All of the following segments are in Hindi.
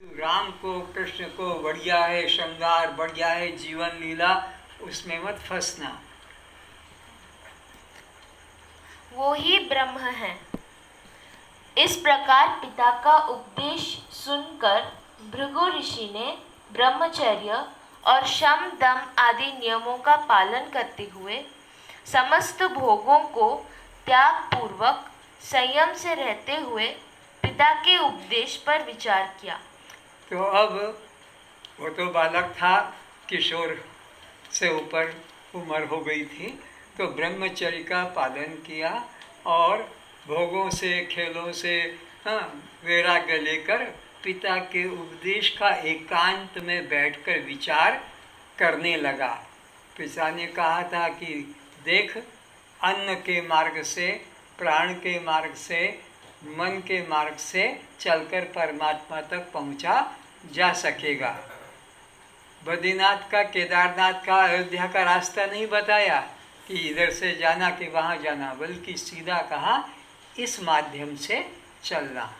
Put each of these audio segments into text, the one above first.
राम को, कृष्ण को बढ़िया है, श्रृंगार बढ़िया है, जीवन लीला, उसमें मत फंसना। वो ही ब्रह्म है। इस प्रकार पिता का उपदेश सुनकर भृगु ऋषि ने ब्रह्मचर्य और शम दम आदि नियमों का पालन करते हुए समस्त भोगों को त्याग पूर्वक संयम से रहते हुए पिता के उपदेश पर विचार किया। तो अब वो तो बालक था, किशोर से ऊपर उम्र हो गई थी, तो ब्रह्मचर्य का पालन किया और भोगों से, खेलों से वैराग्य लेकर पिता के उपदेश का एकांत में बैठकर विचार करने लगा। पिता ने कहा था कि देख, अन्न के मार्ग से, प्राण के मार्ग से, मन के मार्ग से चलकर परमात्मा तक पहुंचा जा सकेगा। बद्रीनाथ का, केदारनाथ का, अयोध्या का रास्ता नहीं बताया कि इधर से जाना कि वहाँ जाना, बल्कि सीधा कहा इस माध्यम से चलना।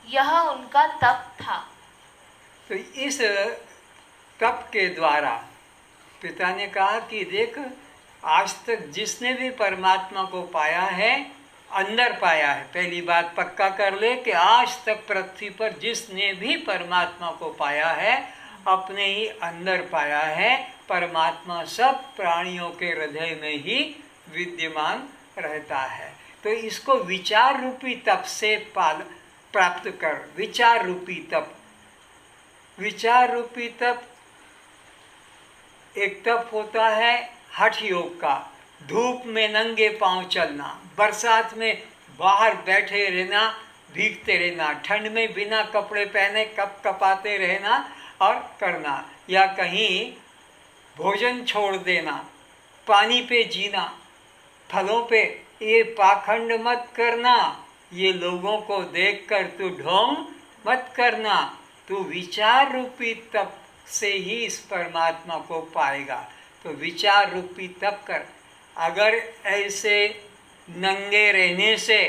यह उनका तप था। तो इस तप के द्वारा पिता ने कहा कि देख, आज तक जिसने भी परमात्मा को पाया है, अंदर पाया है। पहली बात पक्का कर ले कि आज तक पृथ्वी पर जिसने भी परमात्मा को पाया है, अपने ही अंदर पाया है। परमात्मा सब प्राणियों के हृदय में ही विद्यमान रहता है। तो इसको विचार रूपी तप से प्राप्त कर। विचार रूपी तप, विचार रूपी तप एक तप होता है हठ योग का, धूप में नंगे पांव चलना, बरसात में बाहर बैठे रहना, भीगते रहना, ठंड में बिना कपड़े पहने कप कपाते रहना और करना, या कहीं भोजन छोड़ देना, पानी पे जीना, फलों पे, ये पाखंड मत करना। ये लोगों को देखकर तू ढोंग मत करना। तू विचार रूपी तप से ही इस परमात्मा को पाएगा। तो विचार रूपी तप कर। अगर ऐसे नंगे रहने से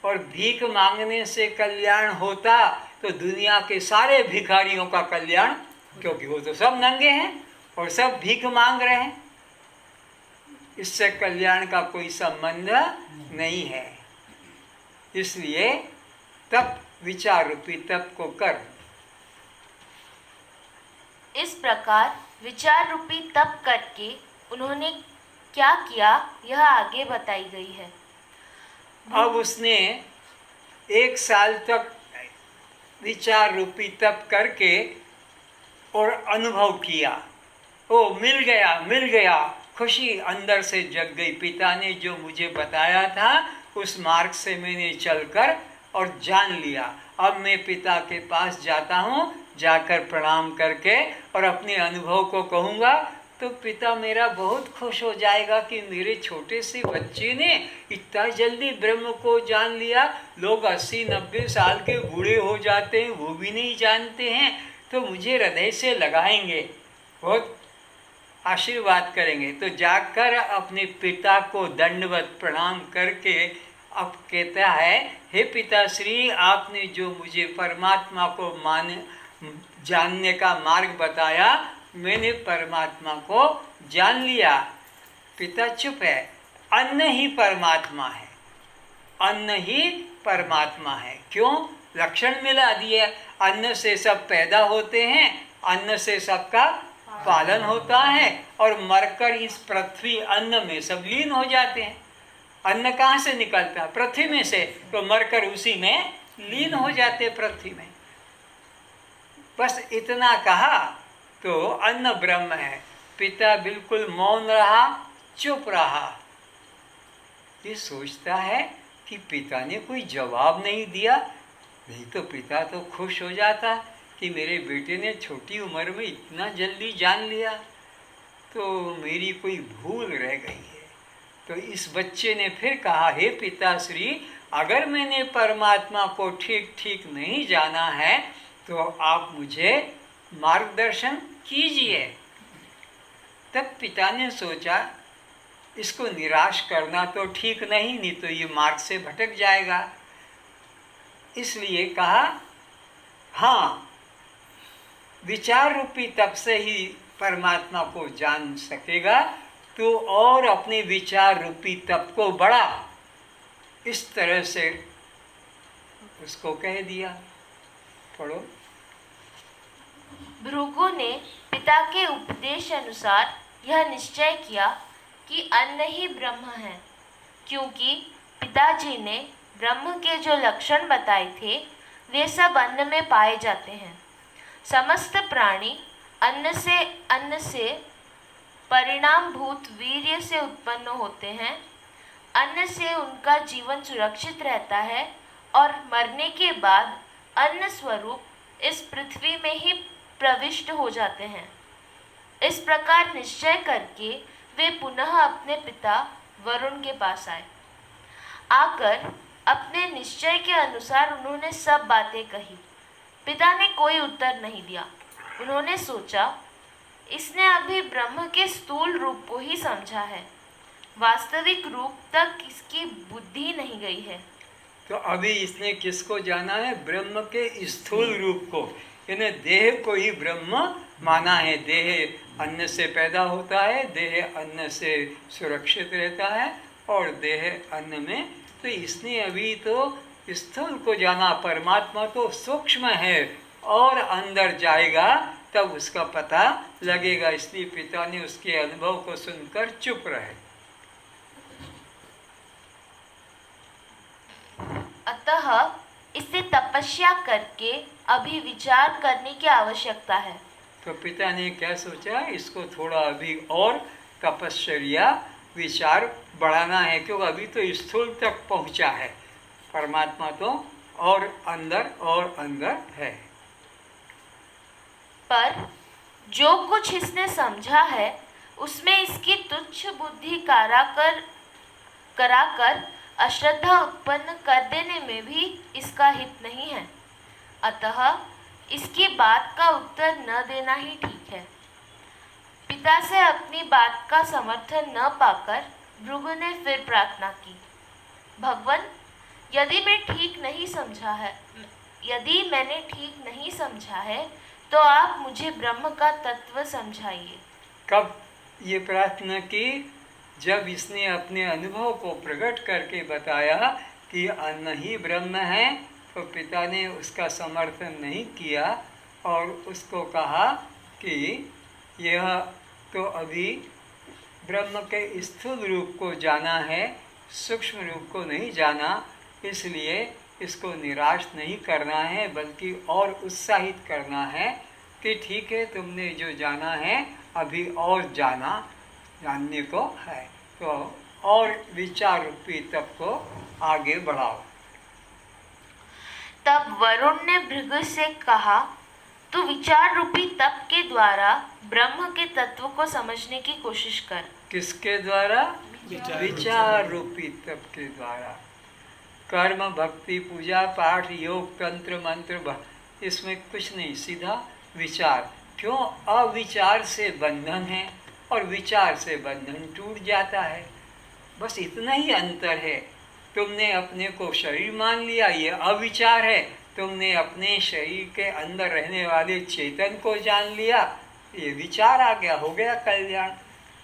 और भीख मांगने से कल्याण होता तो दुनिया के सारे भिखारियों का कल्याण, क्योंकि वो तो सब नंगे हैं और सब भीख मांग रहे हैं, इससे कल्याण का कोई संबंध नहीं है। इसलिए तप, विचार रूपी तप को कर। इस प्रकार विचार रूपी तप करके उन्होंने क्या किया, यह आगे बताई गई है। अब उसने 1 साल तक विचार रूपी तप करके और अनुभव किया। ओ, मिल गया, मिल गया, खुशी अंदर से जग गई। पिता ने जो मुझे बताया था उस मार्ग से मैंने चलकर और जान लिया। अब मैं पिता के पास जाता हूँ, जाकर प्रणाम करके और अपने अनुभव को कहूँगा तो पिता मेरा बहुत खुश हो जाएगा कि मेरे छोटे से बच्चे ने इतना जल्दी ब्रह्म को जान लिया। लोग 80-90 साल के बूढ़े हो जाते हैं, वो भी नहीं जानते हैं, तो मुझे हृदय से लगाएंगे, बहुत आशीर्वाद करेंगे। तो जाकर अपने पिता को दंडवत प्रणाम करके अब कहता है, हे पिताश्री, आपने जो मुझे परमात्मा को जानने का मार्ग बताया, मैंने परमात्मा को जान लिया। पिता चुप है। अन्न ही परमात्मा है, अन्न ही परमात्मा है। क्यों? लक्षण मिला दिए। अन्न से सब पैदा होते हैं, अन्न से सबका पालन होता है, और मरकर इस पृथ्वी अन्न में सब लीन हो जाते हैं। अन्न कहाँ से निकलता है? पृथ्वी में से, तो मरकर उसी में लीन हो जाते पृथ्वी में। बस इतना कहा तो अन्न ब्रह्म है। पिता बिल्कुल मौन रहा, चुप रहा। ये सोचता है कि पिता ने कोई जवाब नहीं दिया, नहीं तो पिता तो खुश हो जाता कि मेरे बेटे ने छोटी उम्र में इतना जल्दी जान लिया, तो मेरी कोई भूल रह गई है। तो इस बच्चे ने फिर कहा, हे पिताश्री, अगर मैंने परमात्मा को ठीक ठीक नहीं जाना है तो आप मुझे मार्गदर्शन कीजिए। तब पिता ने सोचा इसको निराश करना तो ठीक नहीं, नहीं तो ये मार्ग से भटक जाएगा। इसलिए कहा हाँ, विचार रूपी तप से ही परमात्मा को जान सकेगा, तो और अपने विचार रूपी तप को बढ़ा। इस तरह से उसको कह दिया। पढ़ो। भृगु ने पिता के उपदेश अनुसार यह निश्चय किया कि अन्न ही ब्रह्म है, क्योंकि पिताजी ने ब्रह्म के जो लक्षण बताए थे वे सब अन्न में पाए जाते हैं। समस्त प्राणी अन्न से परिणामभूत वीर्य से उत्पन्न होते हैं। अन्न से उनका जीवन सुरक्षित रहता है और मरने के बाद अन्न स्वरूप इस पृथ्वी में ही प्रविष्ट हो जाते हैं। इस प्रकार निश्चय करके वे पुनः अपने पिता वरुण के पास आए। आकर अपने निश्चय के अनुसार उन्होंने सब बातें कही। पिता ने कोई उत्तर नहीं दिया। उन्होंने सोचा, इसने अभी ब्रह्म के स्थूल रूप को ही समझा है, वास्तविक रूप तक इसकी बुद्धि नहीं गई है। तो अभी इसने किसको जाना है? ब्रह्म के स्थूल रूप को। इन्हें देह को ही ब्रह्म माना है। देह अन्न से पैदा होता है, देह अन्न से सुरक्षित रहता है और देह अन्न में। तो इसने अभी तो स्थूल को जाना। परमात्मा तो सूक्ष्म है और अंदर जाएगा तब उसका पता लगेगा। इसलिए पिता ने उसके अनुभव को सुनकर चुप रहे। अतः इसे तपस्या करके अभी विचार करने की आवश्यकता है। तो पिता ने क्या सोचा, इसको थोड़ा अभी और तपस्या विचार बढ़ाना है, क्योंकि अभी तो स्थूल तक पहुंचा है। परमात्मा तो और अंदर है। पर जो कुछ इसने समझा है उसमें इसकी तुच्छ बुद्धि कराकर अश्रद्धा उत्पन्न कर देने में भी इसका हित नहीं है। अतः इसकी बात का उत्तर न देना ही ठीक है। पिता से अपनी बात का समर्थन न पाकर भृगु ने फिर प्रार्थना की, भगवान, यदि मैंने ठीक नहीं समझा है तो आप मुझे ब्रह्म का तत्व समझाइए। कब ये प्रार्थना की? जब इसने अपने अनुभव को प्रकट करके बताया कि अन्न ही ब्रह्म है, तो पिता ने उसका समर्थन नहीं किया और उसको कहा कि यह तो अभी ब्रह्म के स्थूल रूप को जाना है, सूक्ष्म रूप को नहीं जाना। इसलिए इसको निराश नहीं करना है, बल्कि और उत्साहित करना है कि ठीक है, तुमने जो जाना है अभी और जानने को है, तो और विचार रूपी तप को आगे बढ़ाओ। तब वरुण ने भृगु से कहा, तू विचार रूपी तप के द्वारा ब्रह्म के तत्व को समझने की कोशिश कर। किसके द्वारा? विचार रूपी तप के द्वारा। कर्म, भक्ति, पूजा, पाठ, योग, तंत्र, मंत्र, इसमें कुछ नहीं, सीधा विचार। क्यों? अविचार से बंधन है और विचार से बंधन टूट जाता है। बस इतना ही अंतर है। तुमने अपने को शरीर मान लिया, ये अविचार है। तुमने अपने शरीर के अंदर रहने वाले चेतन को जान लिया, ये विचार आ गया, हो गया कल्याण।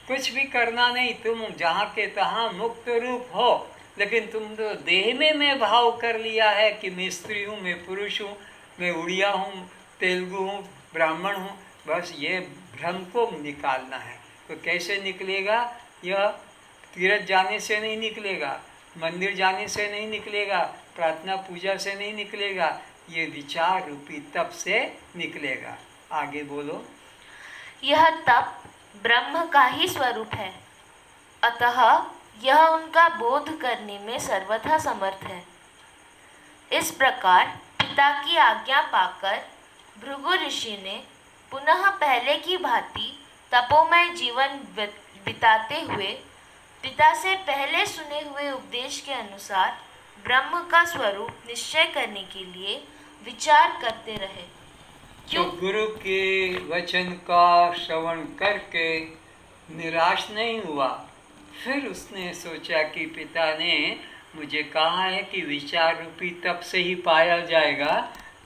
कुछ भी करना नहीं, तुम जहाँ के तहाँ मुक्त रूप हो, लेकिन तुम तो देह में मैं भाव कर लिया है कि मैं स्त्री हूँ, मैं पुरुष हूँ, मैं उड़िया हूँ, तेलुगु हूँ, ब्राह्मण हूँ। बस ये भ्रम को निकालना है। तो कैसे निकलेगा? यह तीर्थ जाने से नहीं निकलेगा, मंदिर जाने से नहीं निकलेगा, प्रार्थना पूजा से नहीं निकलेगा, ये विचार रूपी तप से निकलेगा। आगे बोलो। यह तप ब्रह्म का ही स्वरूप है, अतः यह उनका बोध करने में सर्वथा समर्थ है। इस प्रकार पिता की आज्ञा पाकर भृगु ऋषि ने पुनः पहले की भांति तपोमय जीवन बिताते हुए पिता से पहले सुने हुए उपदेश के अनुसार ब्रह्म का स्वरूप निश्चय करने के लिए विचार करते रहे। तो गुरु के वचन का श्रवण करके निराश नहीं हुआ। फिर उसने सोचा कि पिता ने मुझे कहा है कि विचार रूपी तप से ही पाया जाएगा,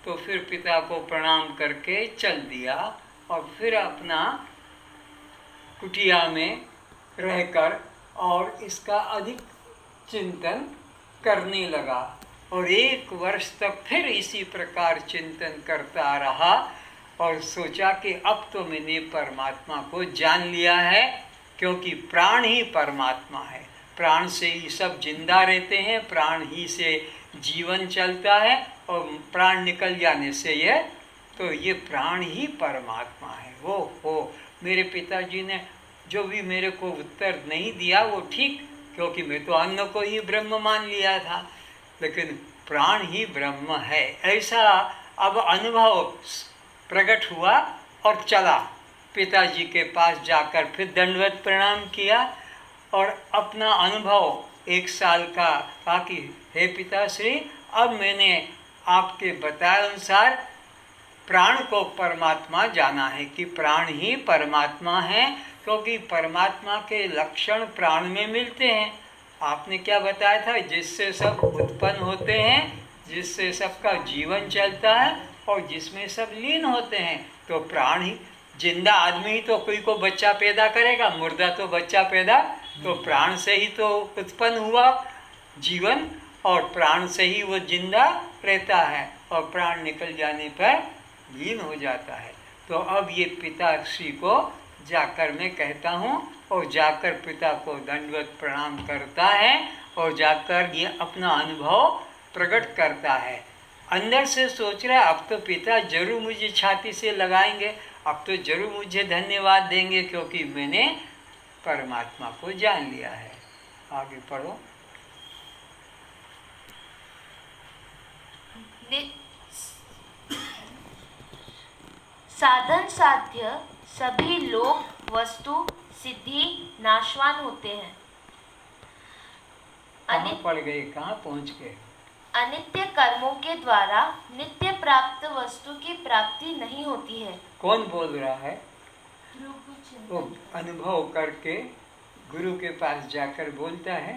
तो फिर पिता को प्रणाम करके चल दिया और फिर अपना कुटिया में रहकर और इसका अधिक चिंतन करने लगा। और 1 वर्ष तक फिर इसी प्रकार चिंतन करता रहा और सोचा कि अब तो मैंने परमात्मा को जान लिया है, क्योंकि प्राण ही परमात्मा है। प्राण से ही सब जिंदा रहते हैं, प्राण ही से जीवन चलता है, और प्राण निकल जाने से ये प्राण ही परमात्मा है। वो मेरे पिताजी ने जो भी मेरे को उत्तर नहीं दिया वो ठीक, क्योंकि मैं तो अन्न को ही ब्रह्म मान लिया था, लेकिन प्राण ही ब्रह्म है, ऐसा अब अनुभव प्रकट हुआ। और चला पिताजी के पास जाकर फिर दंडवत प्रणाम किया और अपना अनुभव 1 साल का कहा कि हे पिताश्री, अब मैंने आपके बताए अनुसार प्राण को परमात्मा जाना है कि प्राण ही परमात्मा है, क्योंकि परमात्मा के लक्षण प्राण में मिलते हैं। आपने क्या बताया था, जिससे सब उत्पन्न होते हैं, जिससे सबका जीवन चलता है और जिसमें सब लीन होते हैं। तो प्राण ही, जिंदा आदमी ही तो कोई को बच्चा पैदा करेगा, मुर्दा तो बच्चा पैदा, तो प्राण से ही तो उत्पन्न हुआ जीवन, और प्राण से ही वो जिंदा रहता है, और प्राण निकल जाने पर लीन हो जाता है। तो अब ये पिताश्री को जाकर मैं कहता हूँ, और जाकर पिता को दंडवत प्रणाम करता है, और जाकर ये अपना अनुभव प्रकट करता है। अंदर से सोच रहा है अब तो पिता जरूर मुझे छाती से लगाएंगे, अब तो जरूर मुझे धन्यवाद देंगे, क्योंकि मैंने परमात्मा को जान लिया है। आगे पढ़ो। साधन साध्य सभी लोग वस्तु सिद्धि नाशवान होते हैं। कहाँ पड़ गए, कहाँ पहुँच गए? अनित्य कर्मों के द्वारा नित्य प्राप्त वस्तु की प्राप्ति नहीं होती है। कौन बोल रहा है? वो अनुभव करके गुरु के पास जाकर बोलता है।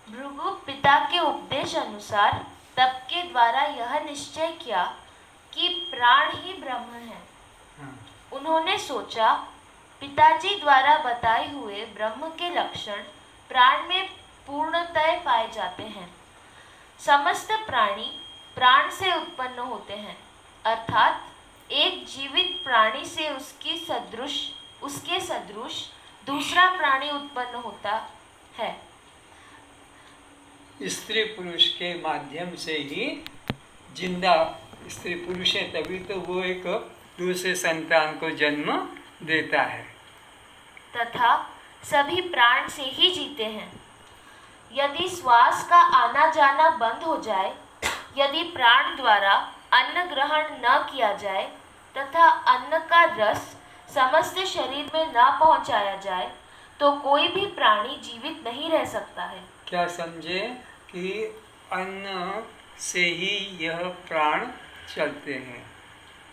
भृगु पिता के उपदेश अनुसार तप के द्वारा यह निश्चय किया कि प्राण ही ब्रह्म है। हाँ। उन्होंने सोचा, पिताजी द्वारा बताए हुए ब्रह्म के लक्षण प्राण में पूर्णतः पाए जाते हैं। समस्त प्राणी प्राण से उत्पन्न होते हैं, अर्थात एक जीवित प्राणी से उसके सदृश दूसरा प्राणी उत्पन्न होता है। स्त्री पुरुष के माध्यम से ही जिंदा स्त्री पुरुष है, तभी तो वो एक दूसरे संतान को जन्म देता है। तथा सभी प्राण से ही जीते हैं। यदि श्वास का आना जाना बंद हो जाए, यदि प्राण द्वारा अन्न ग्रहण न किया जाए तथा अन्न का रस समस्त शरीर में न पहुंचाया जाए, तो कोई भी प्राणी जीवित नहीं रह सकता है। क्या समझे कि अन्न से ही यह प्राण चलते हैं।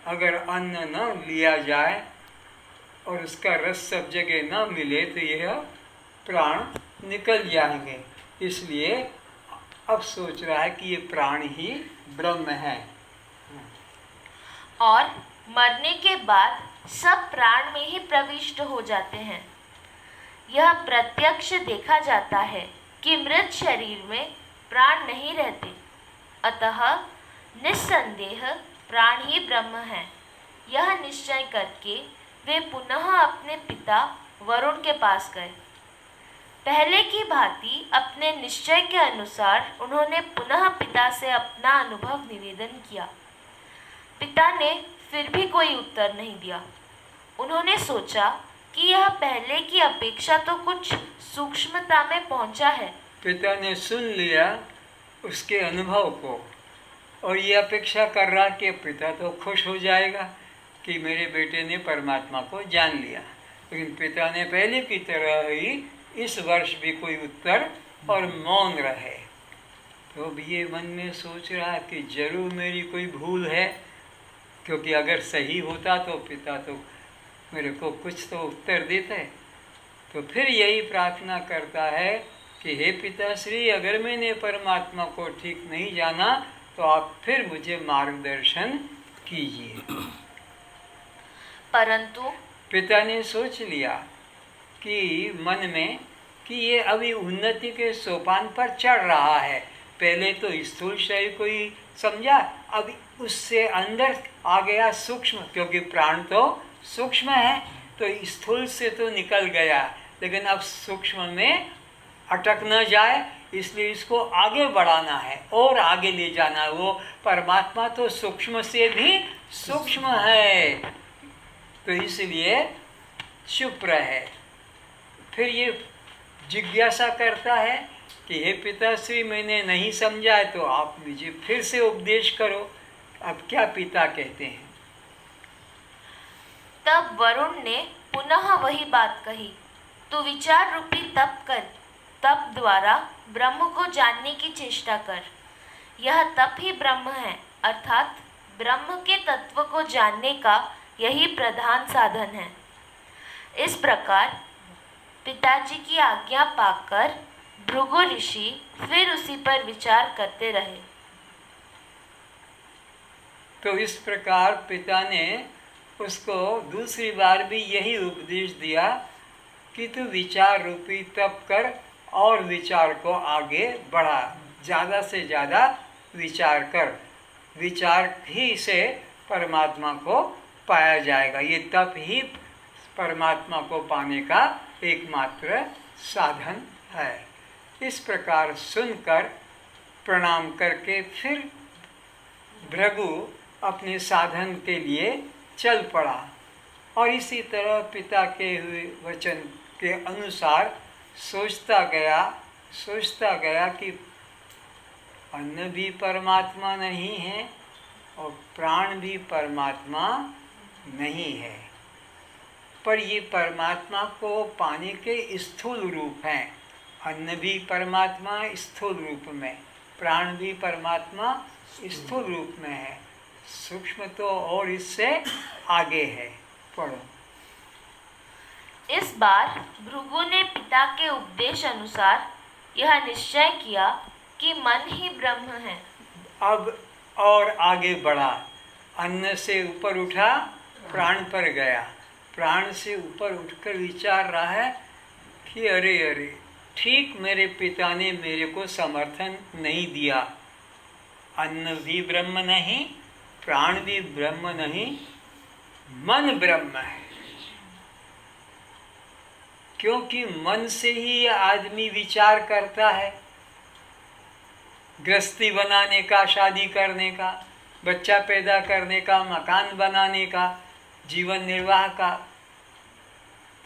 अगर अन्न न लिया जाए और उसका रस सब जगह न मिले तो यह प्राण निकल जाएंगे। इसलिए अब सोच रहा है कि ये प्राण ही ब्रह्म है। और मरने के बाद सब प्राण में ही प्रविष्ट हो जाते हैं। यह प्रत्यक्ष देखा जाता है कि मृत शरीर में प्राण नहीं रहते, अतः निस्संदेह प्राण ही ब्रह्म है। यह निश्चय करके वे पुनः अपने पिता वरुण के पास गए। पहले की भांति अपने निश्चय के अनुसार उन्होंने पुनः पिता से अपना अनुभव निवेदन किया। पिता ने फिर भी कोई उत्तर नहीं दिया। उन्होंने सोचा कि यह पहले की अपेक्षा तो कुछ सूक्ष्मता में पहुंचा है। पिता ने सुन लिया उसके अनुभव को और ये अपेक्षा कर रहा कि पिता तो खुश हो जाएगा कि मेरे बेटे ने परमात्मा को जान लिया, लेकिन पिता ने पहले की तरह ही इस वर्ष भी कोई उत्तर और मौन रहे। तो अब ये मन में सोच रहा कि जरूर मेरी कोई भूल है, क्योंकि अगर सही होता तो पिता तो मेरे को कुछ तो उत्तर देते। तो फिर यही प्रार्थना करता है कि हे पिताश्री, अगर मैंने परमात्मा को ठीक नहीं जाना तो आप फिर मुझे मार्गदर्शन कीजिए। परंतु पिता ने सोच लिया कि मन में कि ये अभी उन्नति के सोपान पर चढ़ रहा है। पहले तो स्थूल शरीर को ही समझा, अब उससे अंदर आ गया सूक्ष्म, क्योंकि प्राण तो सूक्ष्म है, तो स्थूल से तो निकल गया, लेकिन अब सूक्ष्म में अटक न जाए, इसलिए इसको आगे बढ़ाना है और आगे ले जाना है। वो परमात्मा तो सूक्ष्म से भी सूक्ष्म है, तो इसलिए चुप रहे। फिर ये जिज्ञासा करता है कि हे पिताश्री, मैंने नहीं समझा है तो आप मुझे फिर से उपदेश करो। अब क्या पिता कहते हैं? तब वरुण ने पुनः वही बात कही, तू विचार रूपी तप कर, तप द्वारा ब्रह्म को जानने की चेष्टा कर। यह तप ही ब्रह्म है, अर्थात ब्रह्म के तत्व को जानने का यही प्रधान साधन है। इस प्रकार पिताजी की आज्ञा पाकर भृगु ऋषि फिर उसी पर विचार करते रहे। तो इस प्रकार पिता ने उसको दूसरी बार भी यही उपदेश दिया कि तू विचार रूपी तप कर और विचार को आगे बढ़ा, ज़्यादा से ज़्यादा विचार कर। विचार ही से परमात्मा को पाया जाएगा। ये तप ही परमात्मा को पाने का एकमात्र साधन है। इस प्रकार सुनकर प्रणाम करके फिर भृगु अपने साधन के लिए चल पड़ा, और इसी तरह पिता के हुए वचन के अनुसार सोचता गया कि अन्न भी परमात्मा नहीं है और प्राण भी परमात्मा नहीं है, पर ये परमात्मा को पाने के स्थूल रूप हैं। अन्न भी परमात्मा स्थूल रूप में, प्राण भी परमात्मा स्थूल रूप में है, सूक्ष्म तो और इससे आगे है। पढ़ो। इस बार भृगु ने पिता के उपदेश अनुसार यह निश्चय किया कि मन ही ब्रह्म है। अब और आगे बढ़ा, अन्न से ऊपर उठा, प्राण पर गया। प्राण से ऊपर उठकर विचार रहा है कि अरे अरे, ठीक मेरे पिता ने मेरे को समर्थन नहीं दिया। अन्न भी ब्रह्म नहीं, प्राण भी ब्रह्म नहीं, मन ब्रह्म है। क्योंकि मन से ही आदमी विचार करता है, गृहस्थी बनाने का, शादी करने का, बच्चा पैदा करने का, मकान बनाने का, जीवन निर्वाह का।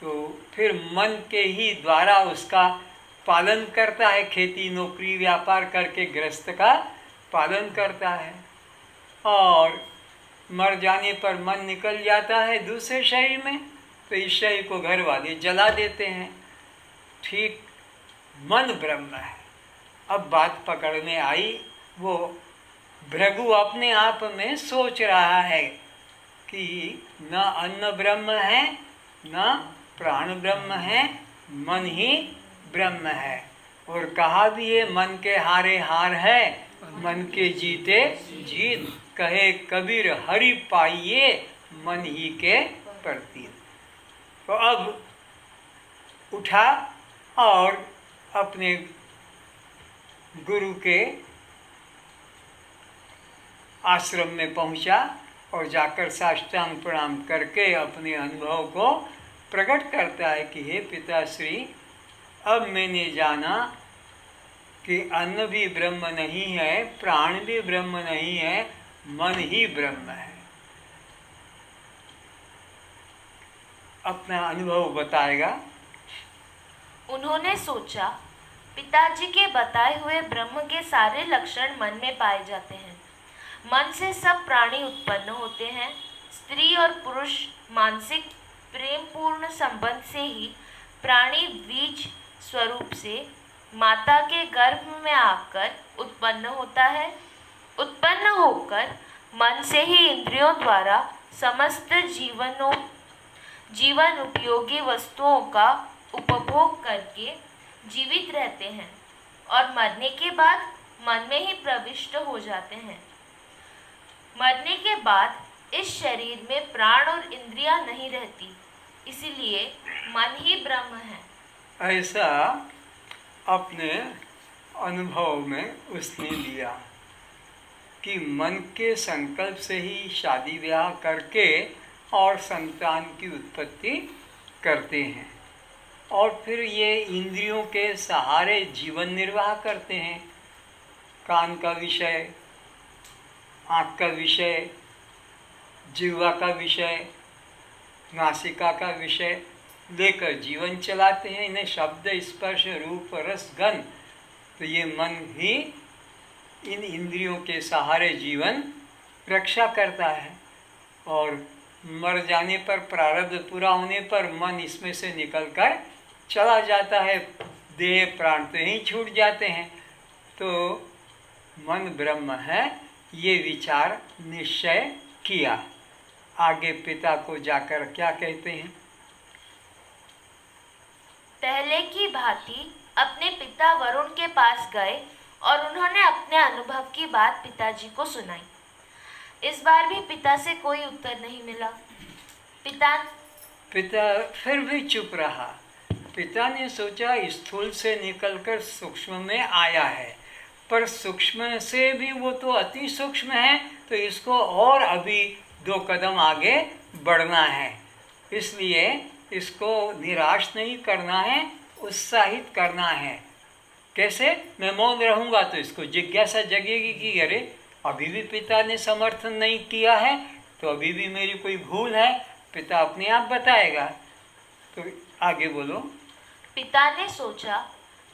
तो फिर मन के ही द्वारा उसका पालन करता है, खेती नौकरी व्यापार करके गृहस्थ का पालन करता है, और मर जाने पर मन निकल जाता है दूसरे शरीर में, तो इस शरीर को घर वाले जला देते हैं। ठीक मन ब्रह्म है। अब बात पकड़ने आई, वो भृगु अपने आप में सोच रहा है कि न अन्न ब्रह्म है, न प्राण ब्रह्म है, मन ही ब्रह्म है। और कहा भी है, मन के हारे हार है, मन के जीते जीत। कहे कबीर हरि पाइये, मन ही के प्रतीत। तो अब उठा और अपने गुरु के आश्रम में पहुंचा और जाकर साष्टांग प्रणाम करके अपने अनुभव को प्रकट करता है कि हे पिताश्री, अब मैंने जाना कि अन्न भी ब्रह्म नहीं है, प्राण भी ब्रह्म नहीं है, मन ही ब्रह्म है। अपना अनुभव बताएगा। उन्होंने सोचा, पिताजी के बताए हुए ब्रह्म के सारे लक्षण मन में पाए जाते हैं। मन से सब प्राणी उत्पन्न होते हैं। स्त्री और पुरुष मानसिक प्रेमपूर्ण संबंध से ही प्राणी द्विज स्वरूप से माता के गर्भ में आकर उत्पन्न होता है। उत्पन्न होकर मन से ही इंद्रियों द्वारा समस्त जीवन उपयोगी वस्तुओं का उपभोग करके जीवित रहते हैं और मरने के बाद मन में ही प्रविष्ट हो जाते हैं। मरने के बाद इस शरीर में प्राण और इंद्रियां नहीं रहती, इसीलिए मन ही ब्रह्म है। ऐसा अपने अनुभव में उसने लिया कि मन के संकल्प से ही शादी ब्याह करके और संतान की उत्पत्ति करते हैं और फिर ये इंद्रियों के सहारे जीवन निर्वाह करते हैं। कान का विषय, आँख का विषय, जिह्वा का विषय, नासिका का विषय लेकर जीवन चलाते हैं। इन्हें शब्द, स्पर्श, रूप, रस, गंध, तो ये मन ही इन इंद्रियों के सहारे जीवन रक्षा करता है और मर जाने पर, प्रारब्ध पूरा होने पर मन इसमें से निकलकर चला जाता है, देह प्राण तो यहीं छूट जाते हैं। तो मन ब्रह्म है, ये विचार निश्चय किया। आगे पिता को जाकर क्या कहते हैं? पहले की भांति अपने पिता वरुण के पास गए और उन्होंने अपने अनुभव की बात पिताजी को सुनाई। इस बार भी पिता से कोई उत्तर नहीं मिला। पिता फिर भी चुप रहा। पिता ने सोचा स्थूल से निकलकर सूक्ष्म में आया है, पर सूक्ष्म से भी वो तो अति सूक्ष्म है, तो इसको और अभी 2 कदम आगे बढ़ना है। इसलिए इसको निराश नहीं करना है, उत्साहित करना है। कैसे? मैं मौन रहूँगा तो इसको जिज्ञासा जगेगी कि अरे अभी भी पिता ने समर्थन नहीं किया है, तो अभी भी मेरी कोई भूल है। पिता अपने आप बताएगा। तो आगे बोलो। पिता ने सोचा,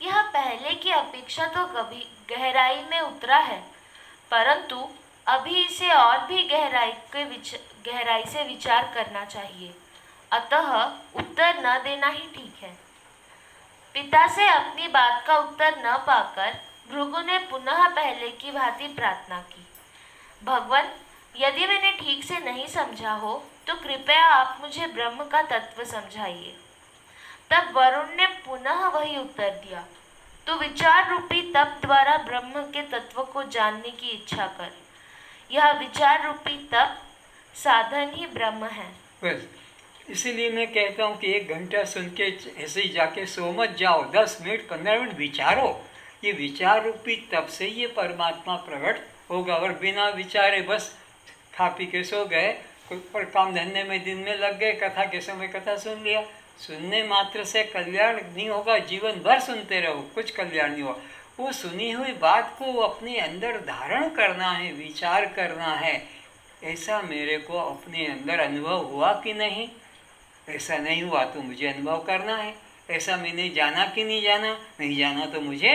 यह पहले की अपेक्षा तो कभी गहराई में उतरा है, परंतु अभी इसे और भी गहराई से विचार करना चाहिए, अतः उत्तर न देना ही ठीक है। पिता से अपनी बात का उत्तर न पाकर भृगु ने पुनः पहले की भांति प्रार्थना की, भगवान, यदि मैंने ठीक से नहीं समझा हो तो कृपया आप मुझे ब्रह्म का तत्व समझाइए। तब वरुण ने पुनः वही उत्तर दिया, तो विचार रूपी तप द्वारा ब्रह्म के तत्व को जानने की इच्छा कर। यह विचार रूपी तप साधन ही ब्रह्म है। बस इसीलिए मैं कहता हूँ कि 1 घंटा सुन के ऐसे ही जाके सो मत जाओ। 10 मिनट 15 मिनट विचारो। ये विचार रूपी तप से ये परमात्मा प्रकट होगा। और बिना विचारे बस खा पी के सो गए, पर काम धंधे में दिन में लग गए, कथा के समय कथा सुन लिया। सुनने मात्र से कल्याण नहीं होगा, जीवन भर सुनते रहो, कुछ कल्याण नहीं होगा। वो सुनी हुई बात को अपने अंदर धारण करना है, विचार करना है। ऐसा मेरे को अपने अंदर अनुभव हुआ कि नहीं? ऐसा नहीं हुआ तो मुझे अनुभव करना है। ऐसा मैंने जाना कि नहीं जाना? नहीं जाना तो मुझे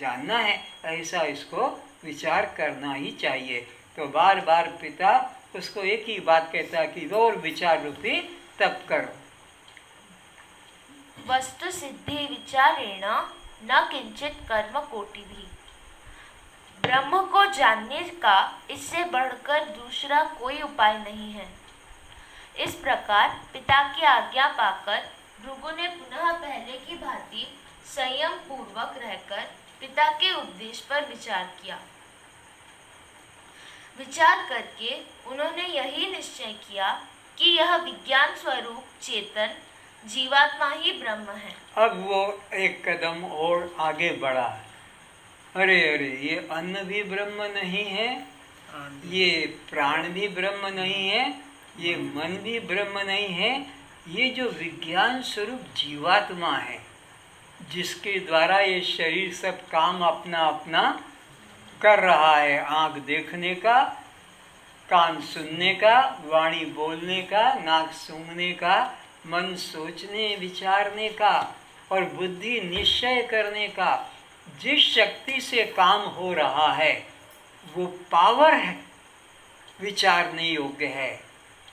जानना है। ऐसा इसको विचार करना ही चाहिए। तो बार बार पिता उसको एक ही बात कहता है कि और विचार रूपी तप करो। वस्तु सिद्धि विचारेण न किंचित कर्म कोटि भी। ब्रह्म को जानने का इससे बढ़कर दूसरा कोई उपाय नहीं है। इस प्रकार पिता की आज्ञा पाकर भृगु ने पुनः पहले की भांति संयम पूर्वक रहकर पिता के उपदेश पर विचार किया। विचार करके उन्होंने यही निश्चय किया कि यह विज्ञान स्वरूप चेतन जीवात्मा ही ब्रह्म है। अब वो 1 कदम और आगे बढ़ा। अरे अरे, ये अन्न भी ब्रह्म नहीं है, ये प्राण भी ब्रह्म नहीं है, ये मन भी ब्रह्म नहीं है। ये जो विज्ञान स्वरूप जीवात्मा है, जिसके द्वारा ये शरीर सब काम अपना अपना कर रहा है, आँख देखने का, कान सुनने का, वाणी बोलने का, नाक सूंघने का, मन सोचने विचारने का और बुद्धि निश्चय करने का, जिस शक्ति से काम हो रहा है वो पावर है, विचारने योग्य है।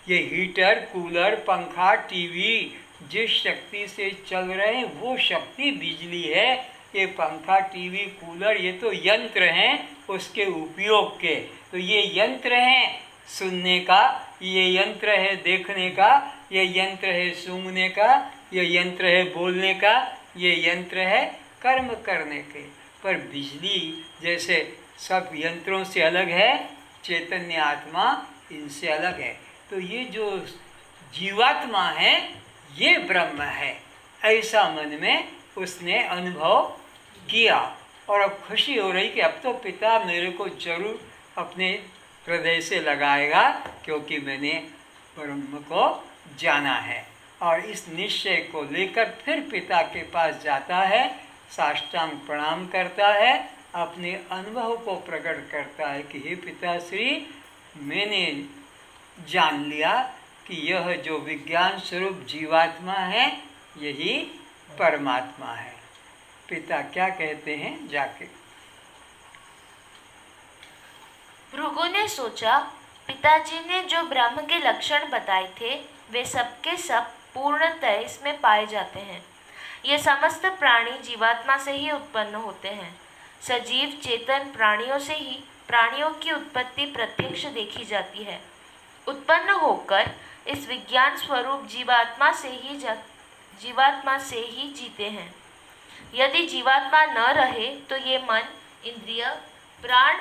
ये हीटर, कूलर, पंखा, टीवी जिस शक्ति से चल रहे हैं वो शक्ति बिजली है। ये पंखा, टीवी, कूलर ये तो यंत्र हैं उसके उपयोग के। तो ये यंत्र हैं सुनने का, ये यंत्र है देखने का, ये यंत्र है सूंघने का, ये यंत्र है बोलने का, ये यंत्र है कर्म करने के। पर बिजली जैसे सब यंत्रों से अलग है, चैतन्य आत्मा इनसे अलग है। तो ये जो जीवात्मा है ये ब्रह्म है, ऐसा मन में उसने अनुभव किया। और अब खुशी हो रही कि अब तो पिता मेरे को जरूर अपने हृदय से लगाएगा, क्योंकि मैंने ब्रह्म को जाना है। और इस निश्चय को लेकर फिर पिता के पास जाता है, साष्टांग प्रणाम करता है, अपने अनुभव को प्रकट करता है कि हे पिताश्री, मैंने जान लिया कि यह जो विज्ञान स्वरूप जीवात्मा है यही परमात्मा है। पिता क्या कहते हैं जाके? भृगु ने सोचा, पिताजी ने जो ब्रह्म के लक्षण बताए थे वे सबके सब पूर्णतः इसमें पाए जाते हैं। ये समस्त प्राणी जीवात्मा से ही उत्पन्न होते हैं। सजीव चेतन प्राणियों से ही प्राणियों की उत्पत्ति प्रत्यक्ष देखी जाती है। उत्पन्न होकर इस विज्ञान स्वरूप जीवात्मा से ही जीते हैं। यदि जीवात्मा न रहे तो ये मन, इंद्रिय, प्राण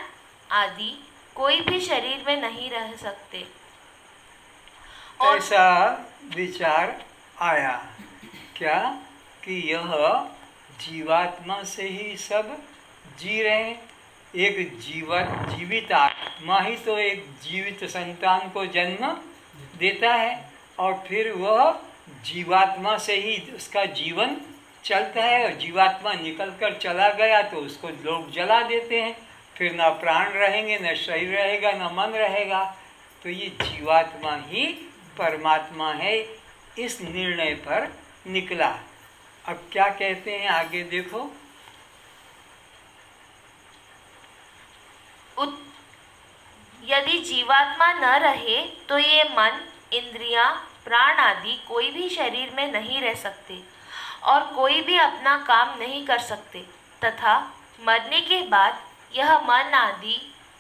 आदि कोई भी शरीर में नहीं रह सकते। और ऐसा विचार आया क्या कि यह जीवात्मा से ही सब जी रहे हैं। एक जीवित आत्मा ही तो एक जीवित संतान को जन्म देता है, और फिर वह जीवात्मा से ही उसका जीवन चलता है। और जीवात्मा निकल कर चला गया तो उसको लोग जला देते हैं, फिर ना प्राण रहेंगे, न शरीर रहेगा, न मन रहेगा। तो ये जीवात्मा ही परमात्मा है, इस निर्णय पर निकला। अब क्या कहते हैं आगे देखो। यदि जीवात्मा न रहे तो ये मन, इंद्रियां, प्राण आदि कोई भी शरीर में नहीं रह सकते और कोई भी अपना काम नहीं कर सकते, तथा मरने के बाद यह मन आदि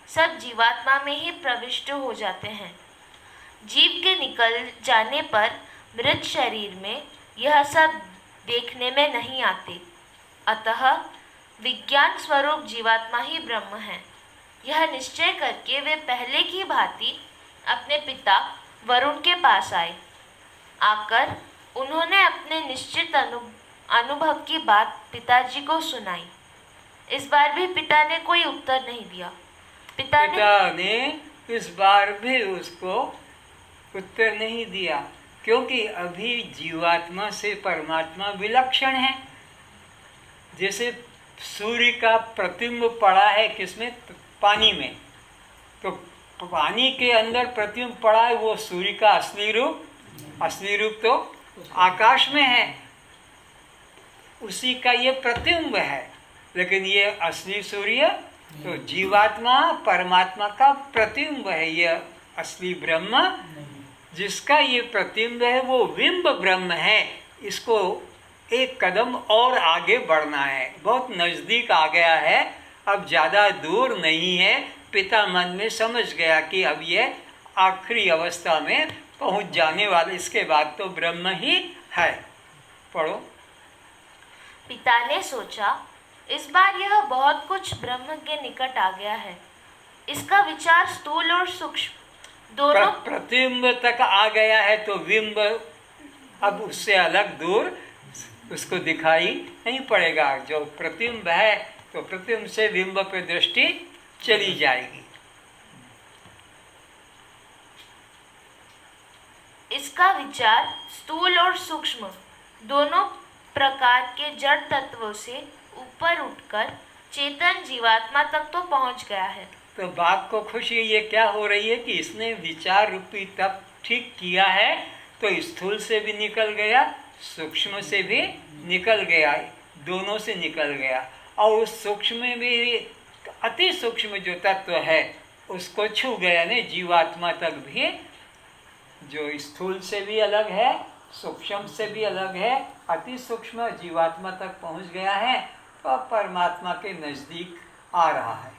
सब जीवात्मा में ही प्रविष्ट हो जाते हैं। जीव के निकल जाने पर मृत शरीर में यह सब देखने में नहीं आते। अतः विज्ञान स्वरूप जीवात्मा ही ब्रह्म है। यह निश्चय करके वे पहले की भांति अपने पिता वरुण के पास आए। आकर उन्होंने अपने निश्चित अनुभव की बात पिताजी को सुनाई। इस बार भी पिता ने कोई उत्तर नहीं दिया। पिता ने इस बार भी उसको उत्तर नहीं दिया, क्योंकि अभी जीवात्मा से परमात्मा विलक्षण है। जैसे सूर्य का प्रतिबिंब पड़ा है किसमें? पानी में। तो पानी के अंदर प्रतिबिंब पड़ा है, वो सूर्य का असली रूप तो आकाश में है, उसी का ये प्रतिबिंब है। लेकिन ये असली सूर्य तो जीवात्मा परमात्मा का प्रतिबिंब है। ये असली ब्रह्म जिसका ये प्रतिबिंब है वो बिंब ब्रह्म है। इसको एक कदम और आगे बढ़ना है, बहुत नज़दीक आ गया है, अब ज़्यादा दूर नहीं है। पिता मन में समझ गया कि अब ये आखिरी अवस्था में पहुंच जाने वाले, इसके बाद तो ब्रह्म ही है। पढ़ो। पिता ने सोचा, इस बार यह बहुत कुछ ब्रह्म के निकट आ गया है। इसका विचार स्थूल और सूक्ष्म दोनों प्रतिबिंब तक आ गया है, तो बिंब अब उससे अलग दूर उसको दिखाई नहीं पड़ेगा। जो प्रतिबिंब है तो प्रतिबिंब से बिंब पे दृष्टि चली जाएगी। इसका विचार स्थूल और सूक्ष्म दोनों प्रकार के जड़ तत्वों से ऊपर उठकर चेतन जीवात्मा तक तो पहुंच गया है। तो बाप को खुशी ये क्या हो रही है कि इसने विचार रूपी तप ठीक किया है, तो स्थूल से भी निकल गया, सूक्ष्म से भी निकल गया, दोनों से निकल गया। और उस सूक्ष्म में भी अति सूक्ष्म जो तत्व है उसको छू गया ने, जीवात्मा तक भी, जो स्थूल से भी अलग है, सूक्ष्म से भी अलग है, अति सूक्ष्म जीवात्मा तक पहुंच गया है, तो परमात्मा के नज़दीक आ रहा है।